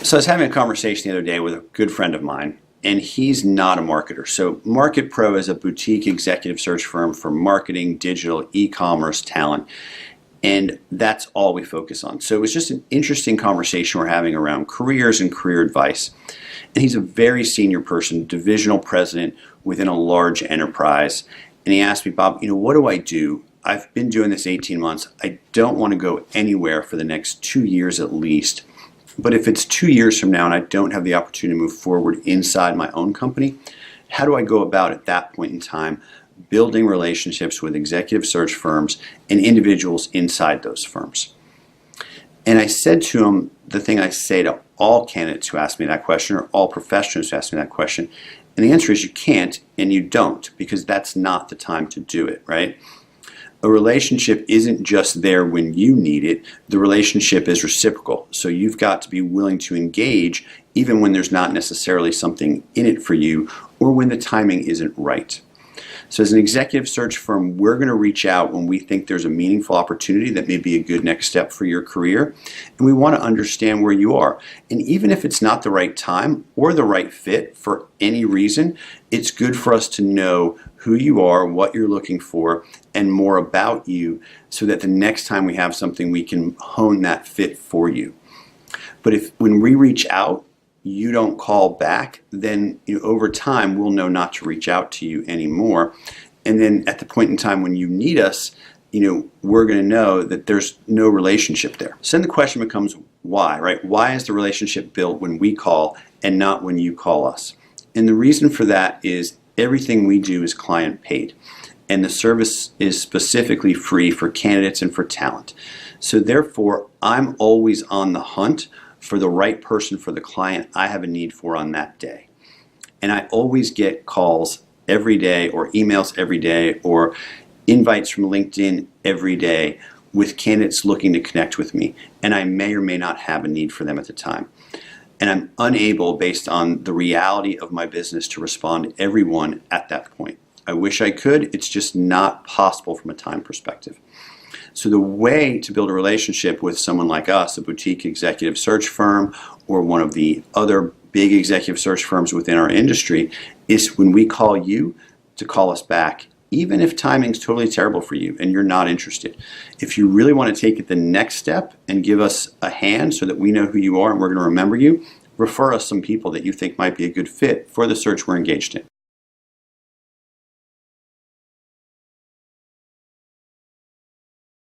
So I was having a conversation the other day with a good friend of mine, and he's not a marketer. So MarketPro is a boutique executive search firm for marketing, digital, e-commerce, talent, and that's all we focus on. So it was just an interesting conversation we're having around careers and career advice. And he's a very senior person, divisional president within a large enterprise. And he asked me, Bob, what do I do? I've been doing this 18 months. I don't want to go anywhere for the next 2 years at least. But if it's 2 years from now and I don't have the opportunity to move forward inside my own company, how do I go about at that point in time building relationships with executive search firms and individuals inside those firms? And I said to him the thing I say to all candidates who ask me that question, or all professionals who ask me that question, and the answer is you can't and you don't, because that's not the time to do it, right? A relationship isn't just there when you need it. The relationship is reciprocal. So you've got to be willing to engage even when there's not necessarily something in it for you or when the timing isn't right. So as an executive search firm, we're going to reach out when we think there's a meaningful opportunity that may be a good next step for your career. And we want to understand where you are. And even if it's not the right time or the right fit for any reason, it's good for us to know who you are, what you're looking for, and more about you so that the next time we have something, we can hone that fit for you. But if when we reach out, you don't call back, then over time we'll know not to reach out to you anymore. And then at the point in time when you need us, we're going to know that there's no relationship there. So then the question becomes why, right? Why is the relationship built when we call and not when you call us? And the reason for that is everything we do is client paid. And the service is specifically free for candidates and for talent. So therefore, I'm always on the hunt for the right person for the client I have a need for on that day. And I always get calls every day or emails every day or invites from LinkedIn every day with candidates looking to connect with me. And I may or may not have a need for them at the time. And I'm unable, based on the reality of my business, to respond to everyone at that point. I wish I could. It's just not possible from a time perspective. So the way to build a relationship with someone like us, a boutique executive search firm or one of the other big executive search firms within our industry, is when we call you to call us back, even if timing's totally terrible for you and you're not interested. If you really want to take it the next step and give us a hand so that we know who you are and we're going to remember you, refer us some people that you think might be a good fit for the search we're engaged in.